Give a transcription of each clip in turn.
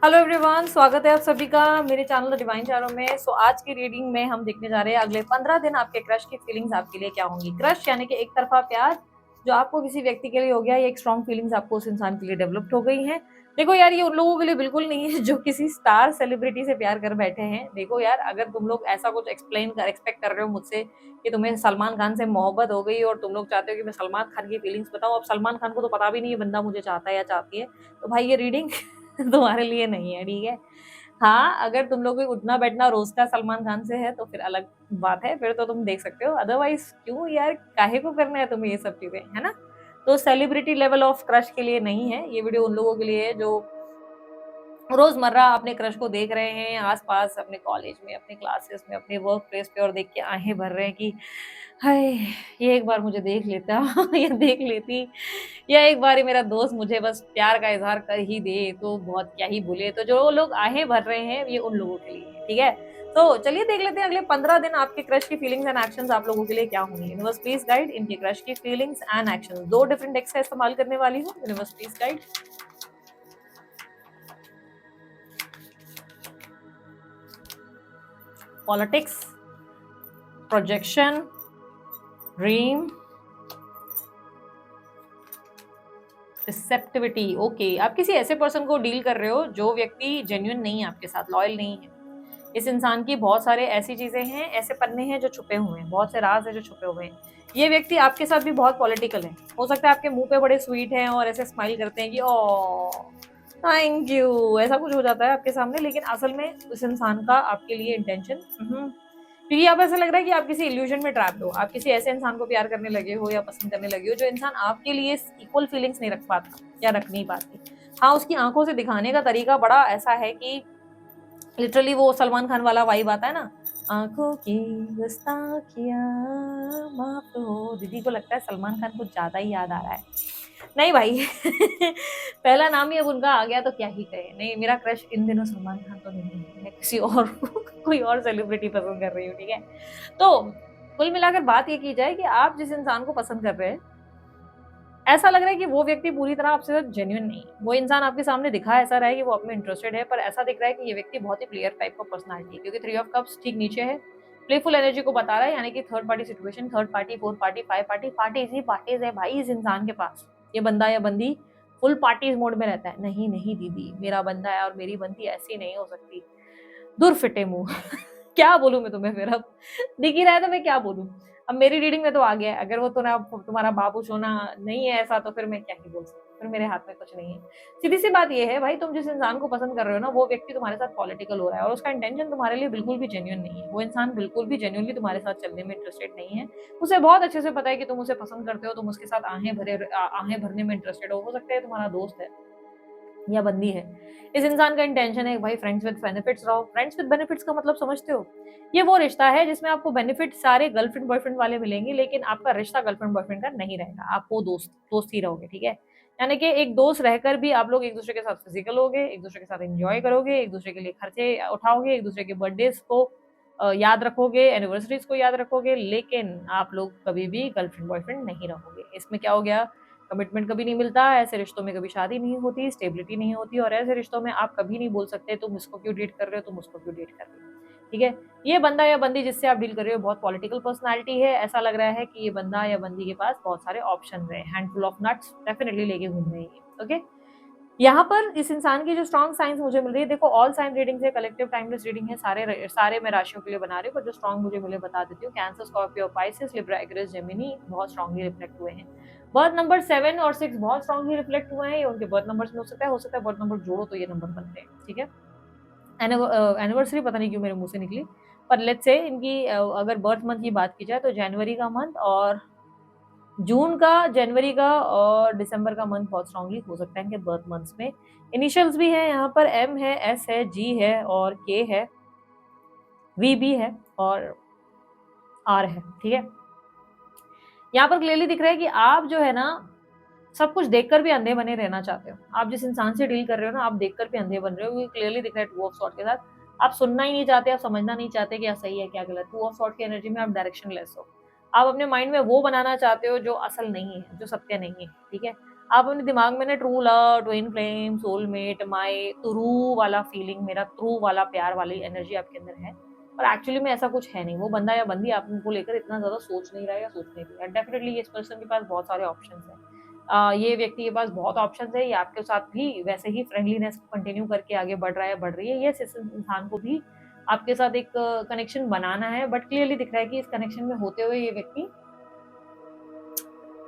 Hello everyone, स्वागत है आप सभी का मेरे चैनल द डिवाइन चैनल में। आज की रीडिंग में हम देखने जा रहे हैं अगले 15 दिन आपके क्रश की फीलिंग्स आपके लिए क्या होंगी। क्रश यानी कि एक तरफा प्यार जो आपको किसी व्यक्ति के लिए हो गया, ये एक स्ट्रॉन्ग फीलिंग्स आपको उस इंसान के लिए डेवलप्ड हो गई हैं। देखो यार, ये उन लोगों के लिए बिल्कुल नहीं है जो किसी स्टार सेलिब्रिटी से प्यार कर बैठे हैं। देखो यार, अगर तुम लोग ऐसा कुछ एक्सपेक्ट कर रहे हो मुझसे कि तुम्हें सलमान खान से मोहब्बत हो गई और तुम लोग चाहते हो कि मैं सलमान खान की फीलिंग्स बताऊं, अब सलमान खान को तो पता भी नहीं है बंदा मुझे चाहता है या चाहती है, तो भाई ये रीडिंग तुम्हारे लिए नहीं है, ठीक है। हाँ, अगर तुम लोग को उठना बैठना रोज का सलमान खान से है तो फिर अलग बात है, फिर तो तुम देख सकते हो। अदरवाइज क्यों यार, काहे को करना है तुम्हें ये सब चीजें, है ना। तो सेलिब्रिटी लेवल ऑफ क्रश के लिए नहीं है ये वीडियो, उन लोगों के लिए है जो रोजमर्रा अपने क्रश को देख रहे हैं आसपास, अपने कॉलेज में, अपने क्लासेस में, अपने वर्क प्लेस पे, और देख के आहें भर रहे हैं कि हाय, ये एक बार मुझे देख लेता या देख लेती, या एक बार ही मेरा दोस्त मुझे बस प्यार का इजहार कर ही दे तो बहुत क्या ही बोले। तो जो लोग आहें भर रहे हैं ये उन लोगों के लिए है, ठीक है। तो चलिए देख लेते हैं अगले 15 दिन आपके क्रश की फीलिंग्स एंड एक्शंस आप लोगों के लिए क्या होंगी। यूनिवर्स प्लीज गाइड इनके क्रश की फीलिंग्स एंड एक्शंस। 2 डिफरेंट डेक्स का इस्तेमाल करने वाली हूँ। Universe please guide. Politics, projection, dream, receptivity. Okay, आप किसी ऐसे पर्सन को डील कर रहे हो जो व्यक्ति जेन्युइन नहीं है, आपके साथ लॉयल नहीं है। इस इंसान की बहुत सारे ऐसी चीजें हैं, ऐसे पन्ने हैं जो छुपे हुए हैं, बहुत से राज है जो छुपे हुए हैं। ये व्यक्ति आपके साथ भी बहुत पॉलिटिकल है। हो सकता है आपके मुंह पे बड़े स्वीट हैं और ऐसे स्माइल करते हैं कि ओ थैंक यू, ऐसा कुछ हो जाता है आपके सामने, लेकिन असल में उस इंसान का आपके लिए इंटेंशन, क्योंकि आप ऐसा लग रहा है कि आप किसी इल्यूजन में ट्रैप्ड हो। आप किसी ऐसे इंसान को प्यार करने लगे हो या पसंद करने लगे हो जो इंसान आपके लिए इक्वल फीलिंग्स नहीं रख पाता या रख नहीं पाती। हाँ, उसकी आंखों से दिखाने का तरीका बड़ा ऐसा है कि लिटरली वो सलमान खान वाला वाइब आता है ना, आंखों की गुस्ताखियां माफ हो। दीदी को लगता है सलमान खान कुछ ज्यादा ही याद आ रहा है। नहीं भाई पहला नाम ही अब उनका आ गया तो क्या ही कहे। नहीं, मेरा क्रश इन दिनों सलमान खान तो नहीं है, मैं किसी और कोई और सेलिब्रिटी पसंद कर रही हूँ, ठीक है। तो कुल मिलाकर बात ये की जाए कि आप जिस इंसान को पसंद कर रहे हैं, ऐसा लग रहा है कि वो व्यक्ति पूरी तरह आपसे जेन्युइन नहीं है। वो इंसान आपके सामने दिखा ऐसा रहा है कि वो आप में इंटरेस्टेड है, पर ऐसा दिख रहा है कि ये व्यक्ति बहुत ही प्लेयर टाइप का पर्सनालिटी है, क्योंकि 3 ऑफ कप्स ठीक नीचे है। प्लेफुल एनर्जी को बता रहा है, यानी कि third party situation, third party, fourth party, five party, parties ही पार्टीज है भाई इस इंसान के पास। ये बंदा या बंदी फुल पार्टीज मोड में रहता है। नहीं नहीं दीदी, मेरा बंदा है और मेरी बंदी ऐसी नहीं हो सकती। दूर फिटे मुंह क्या बोलूं मैं तुम्हें, फिर अब दिख ही रहा है तो मैं क्या बोलूं। अब मेरी रीडिंग में तो आ गया है, अगर वो तुम्हारा बाबू सोना नहीं है ऐसा, तो फिर मैं क्या ही बोल सकती हूँ, फिर मेरे हाथ में कुछ नहीं है। सीधी सी बात ये है भाई, तुम जिस इंसान को पसंद कर रहे हो ना, वो व्यक्ति तुम्हारे साथ पॉलिटिकल हो रहा है और उसका इंटेंशन तुम्हारे लिए बिल्कुल भी जेन्युइन नहीं है। वो इंसान बिल्कुल भी जेन्युइनली तुम्हारे साथ चलने में इंटरेस्टेड नहीं है। उसे बहुत अच्छे से पता है कि तुम उसे पसंद करते हो, तुम उसके साथ आहें भरने में इंटरेस्टेड हो सकता है तुम्हारा दोस्त है या बंदी है। इस इंसान का इंटेंशन है भाई फ्रेंड्स विद बेनिफिट्स रहो। फ्रेंड्स विद बेनिफिट्स का मतलब समझते हो? ये वो रिश्ता है जिसमें आपको बेनिफिट सारे गर्लफ्रेंड बॉयफ्रेंड वाले मिलेंगे, लेकिन आपका रिश्ता गर्लफ्रेंड बॉयफ्रेंड का नहीं रहेगा। आप वो दोस्त दोस्त ही रहोगे, ठीक है। यानी कि एक दोस्त रहकर भी आप लोग एक दूसरे के साथ फिजिकल होगे, एक दूसरे के साथ एंजॉय करोगे, एक दूसरे के लिए खर्चे उठाओगे, एक दूसरे के बर्थडेज को याद रखोगे, एनिवर्सरीज को याद रखोगे, लेकिन आप लोग कभी भी गर्लफ्रेंड बॉयफ्रेंड नहीं रहोगे। इसमें क्या हो गया, कमिटमेंट कभी नहीं मिलता, ऐसे रिश्तों में कभी शादी नहीं होती, स्टेबिलिटी नहीं होती, और ऐसे रिश्तों में आप कभी नहीं बोल सकते तुम इसको क्यों डेट कर रहे हो, तुम उसको क्यों डेट कर रहे हो, ठीक है। ये बंदा या बंदी जिससे आप डील कर रहे हो बहुत पॉलिटिकल पर्सनालिटी है। ऐसा लग रहा है कि ये बंदा या बंदी के पास बहुत सारे ऑप्शन है, हैंडफुल ऑफ नट्स डेफिनेटली लेके घूम रहे हैं, ओके। यहाँ पर इस इंसान की जो स्ट्रॉन्ग साइंस मुझे मिल रही है, देखो ऑल साइन रीडिंग है, कलेक्टिव टाइमलेस रीडिंग है, सारे सारे मैं राशियों के लिए बना रही हूँ, पर जो स्ट्रॉन्ग मुझे मिले बता देती हूँ। Cancer, Scorpio, Pisces, Libra, Aquarius, Gemini बहुत स्ट्रॉन्गली रिफ्लेक्ट हुए हैं। बर्थ नंबर 7 और 6 बहुत स्ट्रॉन्गली रिफ्लेक्ट हुए हैं। ये उनके बर्थ नंबर्स में हो सकता है बर्थ नंबर जोड़ो तो ये नंबर बनते हैं, ठीक है। एनिवर्सरी पता नहीं क्यों मेरे मुंह से निकली, पर लेट्स से इनकी अगर बर्थ मंथ की बात की जाए तो जनवरी का मंथ और जून का, जनवरी का और दिसंबर का मंथ बहुत स्ट्रांगली हो सकता है इनके बर्थ मंथ्स में। इनिशियल्स भी हैं यहाँ पर, एम है, एस है, जी है और के है, वी भी है और आर है, ठीक है। यहाँ पर क्लियरली दिख रहा है कि आप जो है ना, सब कुछ देखकर भी अंधे बने रहना चाहते हो। आप जिस इंसान से डील कर रहे हो ना, आप देखकर भी अंधे बन रहे हो। ये क्लियरली दिख रहा है टू ऑफ सॉर्ड के साथ। आप सुनना ही नहीं चाहते, आप समझना नहीं चाहते क्या सही है क्या गलत। टू ऑफ सॉर्ड की एनर्जी में आप डायरेक्शन लेस हो। आप अपने माइंड में वो बनाना चाहते हो जो असल नहीं है, जो सत्य नहीं है, ठीक है। आप अपने दिमाग में ना true love, twin flame, soulmate, my true वाला फीलिंग, मेरा ट्रू वाला प्यार वाली एनर्जी आपके अंदर है, और एक्चुअली में ऐसा कुछ है नहीं। वो बंदा या बंदी आपको लेकर इतना ज़्यादा सोच नहीं रहा है या सोच नहीं रही है। डेफिनिटली इस पर्सन के पास बहुत सारे ऑप्शंस हैं। ये व्यक्ति के पास बहुत ऑप्शंस है, ये आपके साथ भी वैसे ही फ्रेंडलीनेस को कंटिन्यू करके आगे बढ़ रहा है, बढ़ रही है। यस, इस इंसान को भी आपके साथ एक कनेक्शन बनाना है, बट क्लियरली दिख रहा है कि इस कनेक्शन में होते हुए ये व्यक्ति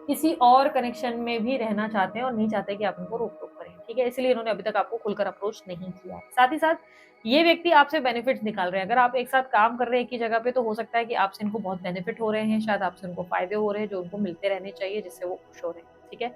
किसी और कनेक्शन में भी रहना चाहते हैं और नहीं चाहते कि आप उनको रोक-टोक करें, ठीक है? इसलिए इन्होंने अभी तक आपको खुलकर अप्रोच नहीं किया है। साथ ही साथ ये व्यक्ति आपसे बेनिफिट्स निकाल रहे हैं। अगर आप एक साथ काम कर रहे हैं एक ही जगह पे, तो हो सकता है कि आपसे इनको बहुत बेनिफिट हो रहे हैं, शायद आपसे उनको फ़ायदे हो रहे हैं जो उनको मिलते रहने चाहिए, जिससे वो खुश हो रहे हैं, ठीक है?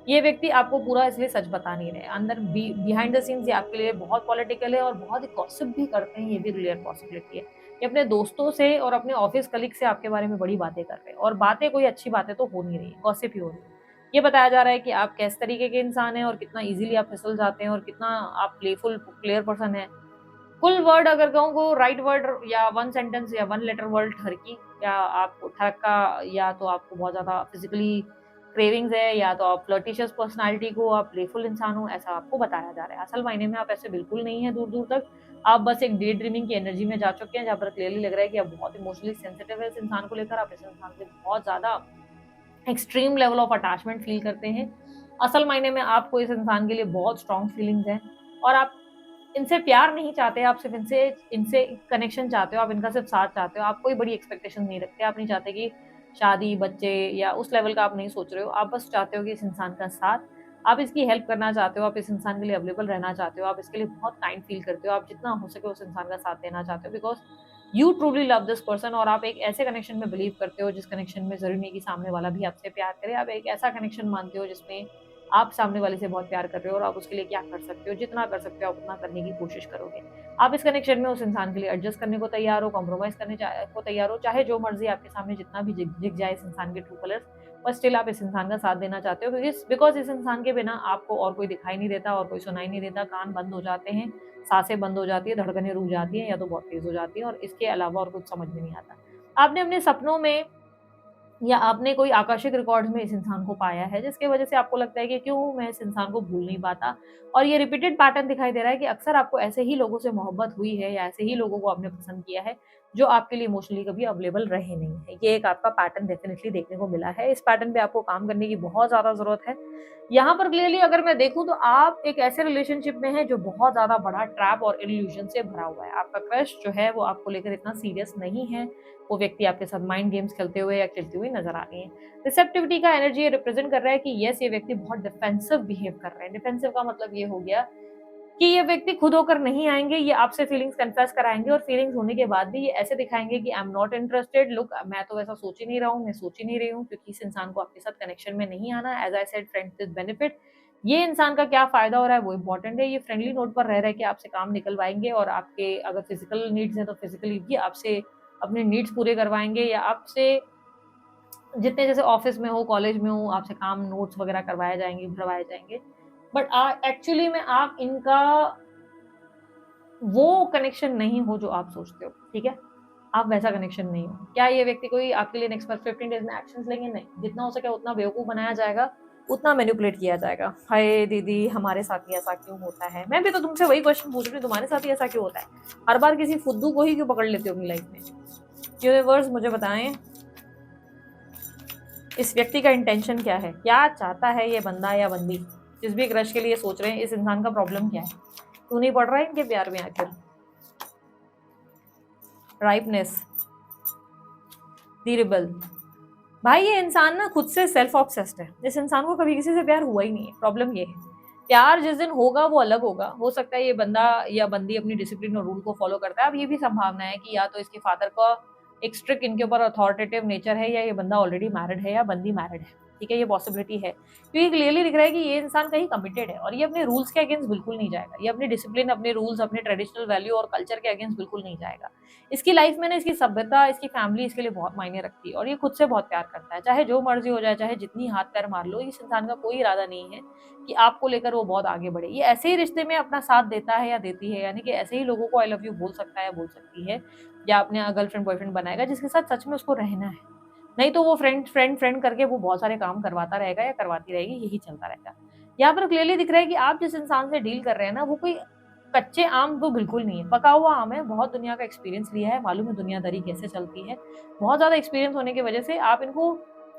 ये व्यक्ति आपको पूरा इसलिए सच बता नहीं रहे। अंदर बिहाइंड द सीन्स ये आपके लिए बहुत पॉलिटिकल है और बहुत ही गॉसिप भी करते हैं, ये भी रियल पॉसिबिलिटी है। ये अपने दोस्तों से और अपने ऑफिस कलीग से आपके बारे में बड़ी बातें कर रहे हैं, और बातें कोई अच्छी बातें तो हो नहीं रही है, गॉसिप ही हो रही है। ये बताया जा रहा है कि आप किस तरीके के इंसान हैं और कितना ईज़िली आप फिसल जाते हैं और कितना आप प्लेयर पर्सन हैं। फुल वर्ड अगर कहूँ को राइट वर्ड या वन सेंटेंस या वन लेटर वर्ड ठरकी, या आपको ठरका, या तो आपको बहुत ज़्यादा फिज़िकली क्रेविंग्स है, या तो आप फ्लर्टिशियस पर्सनैलिटी को, आप प्लेफुल इंसान हो, ऐसा आपको बताया जा रहा है। असल मायने में आप ऐसे बिल्कुल नहीं हैं दूर-दूर तक। आप बस एक डे ड्रीमिंग की एनर्जी में जा चुके हैं, जहाँ पर क्लियरली लग रहा है कि आप बहुत इमोशनली सेंसिटिव है इस इंसान को लेकर। आप इस इंसान से बहुत ज़्यादा extreme level of attachment feel करते हैं। असल मायने में आपको इस इंसान के लिए बहुत स्ट्रॉन्ग फीलिंग्स हैं, और आप इनसे प्यार नहीं चाहते, आप सिर्फ़ इनसे इनसे कनेक्शन चाहते हो, आप इनका सिर्फ़ साथ चाहते हो। आप कोई बड़ी एक्सपेक्टेशन नहीं रखते, आप नहीं चाहते कि शादी, बच्चे या उस लेवल का आप नहीं सोच रहे हो। आप बस चाहते हो कि इस इंसान का साथ, आप इसकी हेल्प करना चाहते हो, आप इस इंसान के लिए अवेलेबल रहना चाहते हो, आप इसके लिए बहुत काइंड फ़ील करते हो, आप जितना हो सके उस इंसान का साथ देना चाहते हो, because you truly love this person, और आप एक ऐसे कनेक्शन में बिलीव करते हो जिस कनेक्शन में ज़रूरी नहीं कि सामने वाला भी आपसे प्यार करे। आप एक ऐसा कनेक्शन मानते हो जिसमें आप सामने वाले से बहुत प्यार कर रहे हो, और आप उसके लिए क्या कर सकते हो, जितना कर सकते हो आप उतना करने की कोशिश करोगे। आप इस कनेक्शन में उस इंसान के लिए एडजस्ट करने को तैयार हो, कॉम्प्रोमाइज़ करने को तैयार हो, चाहे जो मर्ज़ी आपके सामने जितना भी दिख जाए इस इंसान के ट्रू कलर्स, पर स्टिल आप इस इंसान का साथ देना चाहते हो, बिकॉज़ इस इंसान के बिना आपको और कोई दिखाई नहीं देता और कोई सुनाई नहीं देता, कान बंद हो जाते हैं, साँसें बंद हो जाती है, धड़कनें रुक जाती हैं या तो बहुत तेज़ हो जाती हैं, और इसके अलावा और कुछ समझ में नहीं आता। आपने अपने सपनों में या आपने कोई आकाशिक रिकॉर्ड्स में इस इंसान को पाया है, जिसकी वजह से आपको लगता है कि क्यों मैं इस इंसान को भूल नहीं पाता, और ये रिपीटेड पैटर्न दिखाई दे रहा है कि अक्सर आपको ऐसे ही लोगों से मोहब्बत हुई है या ऐसे ही लोगों को आपने पसंद किया है, जो आपके लिए इमोशनली कभी अवेलेबल रहे नहीं है। ये एक आपका पैटर्न डेफिनिटली देखने को मिला है। इस पैटर्न पे आपको काम करने की बहुत ज़्यादा ज़रूरत है। यहाँ पर क्लियरली अगर मैं देखूँ तो आप एक ऐसे रिलेशनशिप में हैं जो बहुत ज़्यादा बड़ा ट्रैप और इल्यूज़न से भरा हुआ है। आपका क्रश जो है वो आपको लेकर इतना सीरियस नहीं है। वो व्यक्ति आपके साथ माइंड गेम्स खेलते हुए या खेलती हुई नज़र आ रही हैं। रिसेप्टिविटी का एनर्जी ये रिप्रेज़ेंट कर रहा है कि येस, ये व्यक्ति बहुत डिफेंसिव बिहेव कर रहे हैं। डिफेंसिव का मतलब ये हो गया कि ये व्यक्ति खुद होकर नहीं आएँगे, ये आपसे फीलिंग्स कन्फेस कराएँगे, और फीलिंग्स होने के बाद भी ये ऐसे दिखाएँगे कि I am not interested, look मैं तो ऐसा सोच ही नहीं रहा हूँ, मैं सोच ही नहीं रही हूँ, क्योंकि इस इंसान को आपके साथ कनेक्शन में नहीं आना है। As I said, friends with benefit. ये इंसान का क्या फ़ायदा हो रहा है वो इम्पोर्टेंट है। ये फ्रेंडली नोट पर रह के आपसे काम निकलवाएँगे, और आपके अगर फिज़िकल नीड्स हैं तो फिज़िकली भी आपसे अपने नीड्स पूरे करवाएँगे, या आपसे जितने जैसे ऑफ़िस में हो, कॉलेज में हो, आपसे काम नोट्स वग़ैरह करवाए जाएँगे, भरवाए जाएँगे। बट एक्चुअली में आप इनका वो कनेक्शन नहीं हो जो आप सोचते हो, ठीक है? आप वैसा कनेक्शन नहीं हो। क्या ये व्यक्ति कोई आपके लिए नेक्स्ट 15 डेज़ में एक्शंस लेंगे? नहीं। जितना हो सके उतना बेवकूफ़ बनाया जाएगा, उतना मैनिपुलेट किया जाएगा। हाय दीदी, हमारे साथ ही ऐसा क्यों होता है? मैं भी तो तुमसे वही क्वेश्चन पूछ रही हूँ, तुम्हारे साथ ही ऐसा क्यों होता है? हर बार किसी फुद्दू को ही क्यों पकड़ लेते हो अपनी लाइफ़ में? यूनिवर्स मुझे बताएँ, इस व्यक्ति का इंटेंशन क्या है? क्या चाहता है ये बंदा या बंदी? जिस भी क्रश के लिए सोच रहे हैं, इस इंसान का प्रॉब्लम क्या है? क्यों नहीं पड़ रहा है इनके प्यार में आखिर? राइपनेस, द रिबल। भाई ये इंसान ना खुद से सेल्फ ऑब्सेस्ड है। इस इंसान को कभी किसी से प्यार हुआ ही नहीं है। प्रॉब्लम ये है। प्यार जिस दिन होगा वो अलग होगा। हो सकता है ये बंदा या बंदी अपनी डिसिप्लिन और रूल को फॉलो करता है। अब ये भी संभावना है कि या तो इसके फादर का एक स्ट्रिक्ट इनके ऊपर अथॉरिटेटिव नेचर है, या ये बंदा ऑलरेडी मैरिड है या बंदी मैरिड है। ठीक है, ये पॉसिबिलिटी है, क्योंकि क्लियरली दिख रहा है कि ये इंसान कहीं कमिटेड है और ये अपने रूल्स के अगेंस्ट बिल्कुल नहीं जाएगा। ये अपने डिसिप्लिन, अपने रूल्स, अपने ट्रेडिशनल वैल्यू और कल्चर के अगेंस्ट बिल्कुल नहीं जाएगा। इसकी लाइफ में ना इसकी सभ्यता, इसकी फैमिली इसके लिए बहुत मायने रखती है, और ये खुद से बहुत प्यार करता है। चाहे जो मर्जी हो जाए, चाहे जितनी हाथ पैर मार लो, इस इंसान का कोई इरादा नहीं है कि आपको लेकर वो बहुत आगे बढ़े। ये ऐसे ही रिश्ते में अपना साथ देता है या देती है, यानी कि ऐसे ही लोगों को आई लव यू बोल सकता है या बोल सकती है, या अपने गर्लफ्रेंड बॉयफ्रेंड बनाएगा जिसके साथ सच में उसको रहना है। नहीं तो वो फ्रेंड करके वो बहुत सारे काम करवाता रहेगा या करवाती रहेगी, यही चलता रहेगा। यहाँ पर क्लियरली दिख रहा है कि आप जिस इंसान से डील कर रहे हैं ना, वो कोई कच्चे आम वो बिल्कुल नहीं है, पका हुआ आम है, बहुत दुनिया का एक्सपीरियंस लिया है, मालूम है दुनियादारी कैसे चलती है। बहुत ज़्यादा एक्सपीरियंस होने की वजह से आप इनको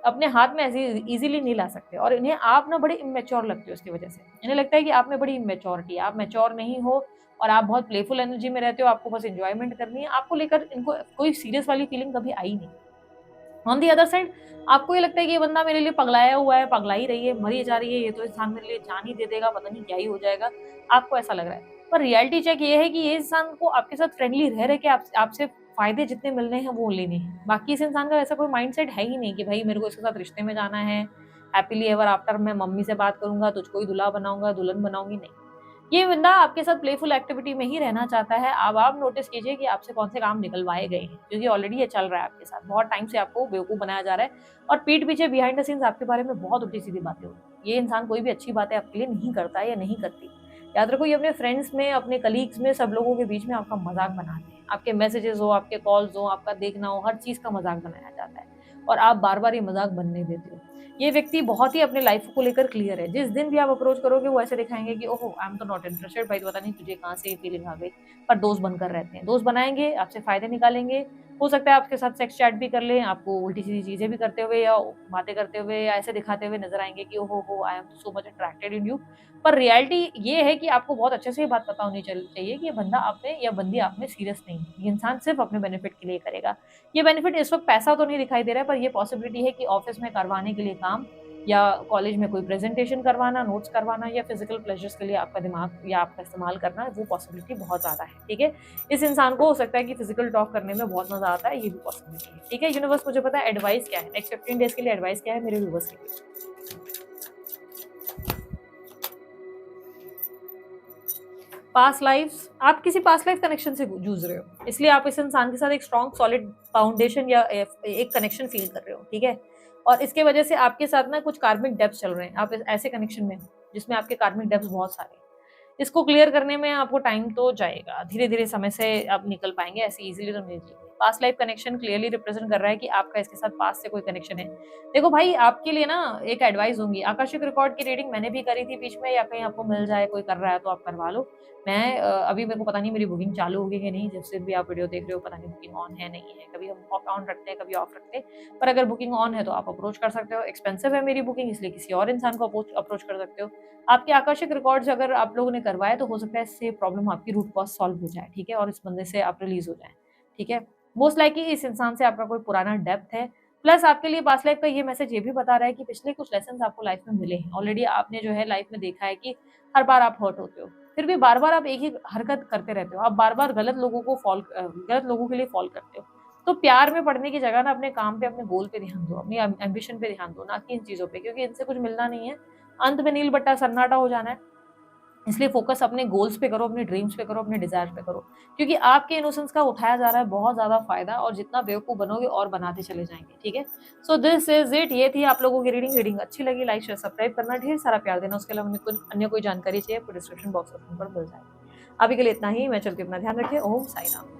अपने हाथ में ऐसे ईज़िली नहीं ला सकते, और इन्हें आप ना बड़े इम्मैच्योर लगते हो उसकी वजह से। इन्हें लगता है कि आप में बड़ी इम्मैच्योरिटी है, आप मैच्योर नहीं हो और आप बहुत प्लेफुल एनर्जी में रहते हो, आपको बस एन्जॉयमेंट करनी है, आपको लेकर इनको कोई सीरियस वाली फीलिंग कभी आई नहीं। ऑन दी अदर साइड आपको ये लगता है कि ये बंदा मेरे लिए पगलाया हुआ है, पगला ही रही है, मरी जा रही है, ये तो इंसान मेरे लिए जान ही दे देगा, पता नहीं क्या ही हो जाएगा, आपको ऐसा लग रहा है। पर रियलिटी चेक ये है कि ये इंसान को आपके साथ फ्रेंडली रह के आपसे फ़ायदे जितने मिलने हैं वो लेने हैं। बाकी इस इंसान का ऐसा कोई माइंडसेट है ही नहीं कि भाई मेरे को इसके साथ रिश्ते में जाना है, हैप्पीली एवर आफ्टर मैं मम्मी से बात करूँगा, तुझको ही दूल्हा बनाऊँगा, दुल्हन बनाऊँगी, नहीं। ये बंदा आपके साथ प्लेफुल एक्टिविटी में ही रहना चाहता है। अब आप नोटिस कीजिए कि आपसे कौन से काम निकलवाए गए हैं, क्योंकि ऑलरेडी ये चल रहा है आपके साथ। बहुत टाइम से आपको बेवकूफ़ बनाया जा रहा है और पीठ पीछे बिहाइंड द सीन्स आपके बारे में बहुत उल्टी-सीधी बातें होती हैं। ये इंसान कोई भी अच्छी बातें आपके लिए नहीं करता है या नहीं करती। याद रखो, ये अपने फ्रेंड्स में, अपने कलीग्स में, सब लोगों के बीच में आपका मज़ाक बनाते हैं। आपके मैसेजेस हो, आपके कॉल्स हो, आपका देखना हो, हर चीज़ का मज़ाक बनाया जाता है और आप बार-बार ये मज़ाक बनने देते हो। ये व्यक्ति बहुत ही अपने लाइफ को लेकर क्लियर है। जिस दिन भी आप अप्रोच करोगे वो ऐसे दिखाएँगे कि ओहो! आई एम तो नॉट इंटरेस्टेड, भाई पता नहीं तुझे कहाँ से ये फीलिंग आ गई। पर दोस्त बनकर रहते हैं। दोस्त बनाएँगे, आपसे फ़ायदे निकालेंगे। हो सकता है आपके साथ सेक्स चैट भी कर लें, आपको उल्टी-सीधी चीज़ें भी करते हुए या बातें करते हुए या ऐसे दिखाते हुए नज़र आएँगे कि ओहो हो! I am so much attracted in you. पर रियलिटी ये है कि आपको बहुत अच्छे से ये बात पता होनी चाहिए कि ये बंदा आप में या बंदी आप में सीरियस नहीं है। ये इंसान सिर्फ़ अपने बेनिफिट के लिए करेगा। ये बेनिफिट इस वक़्त पैसा तो नहीं दिखाई दे रहा है, पर ये पॉसिबिलिटी है कि ऑफ़िस में करवाने के लिए काम या कॉलेज में कोई प्रेज़ेंटेशन करवाना, नोट्स करवाना या फ़िज़िकल प्लेज़र्स के लिए आपका दिमाग या आपका इस्तेमाल करना, वो पॉसिबिलिटी बहुत ज़्यादा है, ठीक है? इस इंसान को हो सकता है कि फ़िज़िकल टॉक करने में बहुत मज़ा आता है, ये भी पॉसिबिलिटी है, ठीक है? यूनिवर्स मुझे पता है एडवाइस क्या है, नेक्स्ट 15 डेज़ के लिए एडवाइस क्या है मेरे व्यूअर्स के लिए। पास्ट लाइफ़्स, आप किसी पास्ट लाइफ़ कनेक्शन से जूझ रहे हो, इसलिए आप इस इंसान के साथ एक स्ट्रॉन्ग सॉलिड फाउंडेशन या एक कनेक्शन फ़ील कर रहे हो, ठीक है? और इसके वजह से आपके साथ ना कुछ कार्मिक डेब्ट्स चल रहे हैं, आप ऐसे कनेक्शन में हो, जिसमें आपके कार्मिक डेब्ट्स बहुत सारे हैं। इसको क्लियर करने में आपको टाइम तो जाएगा, धीरे-धीरे समय से आप निकल पाएँगे, ऐसे ईज़िली तो नहीं निकलेंगे। Past life connection clearly represent कर रहा है कि आपका इसके साथ पास्ट से कोई कनेक्शन है। देखो भाई, आपके लिए ना एक एडवाइस दूँगी, आकस्मिक रिकॉर्ड की रीडिंग मैंने भी करी थी बीच में, या कहीं आपको मिल जाए, कोई कर रहा है तो आप करवा लो। मैं अभी मेरे को पता नहीं मेरी बुकिंग चालू होगी कि नहीं, जिस दिन भी आप वीडियो देख रहे हो पता नहीं बुकिंग ऑन है, नहीं है, कभी हम ऑन रखते हैं, कभी ऑफ रखते हैं। पर अगर बुकिंग ऑन है तो आप अप्रोच कर सकते हो, एक्सपेंसिव है मेरी बुकिंग इसलिए किसी और इंसान को अप्रोच कर सकते हो। आपके आकर्षक रिकॉर्ड्स अगर आप लोगों ने करवाए तो हो सकता है इससे प्रॉब्लम आपकी रूट कॉज़ सॉल्व हो जाए, ठीक है? और इस बंदे से आप रिलीज़ हो जाएँ, ठीक है? मोस्ट लाइकली इस इंसान से आपका कोई पुराना डेप्थ है, प्लस आपके लिए पास्ट लाइफ का ये मैसेज ये भी बता रहा है कि पिछले कुछ लेसन्स आपको लाइफ में मिले हैं। ऑलरेडी आपने जो है लाइफ में देखा है कि हर बार आप हर्ट होते हो, फिर भी बार-बार आप एक ही हरकत करते रहते हो। आप बार-बार गलत लोगों के लिए फ़ॉल करते हो। तो प्यार में पड़ने की जगह ना अपने काम पे, अपने गोल पे ध्यान दो, अपनी एम्बिशन पे ध्यान दो, ना कि इन चीज़ों पे, क्योंकि इनसे कुछ मिलना नहीं है। अंत में नील बट्टा सन्नाटा हो जाना है। इसलिए फ़ोकस अपने गोल्स पे करो, अपने ड्रीम्स पे करो, अपने डिज़ायर्स पे करो। क्योंकि आपके इनोसेंस का उठाया जा रहा है बहुत ज़्यादा फ़ायदा, और जितना बेवकूफ़ बनोगे और बनाते चले जाएँगे, ठीक है? सो दिस इज़ इट, ये थी आप लोगों की रीडिंग। रीडिंग अच्छी लगी, लाइक, शेयर, सब्सक्राइब करना, ढेर सारा प्यार देना। उसके अलावा कुछ अन्य कोई जानकारी चाहिए आपको डिस्क्रिप्शन बॉक्स में पर मिल जाएगी। अभी के लिए इतना ही, मैं चलती हूँ, अपना ध्यान रखिए। ओम साई राम।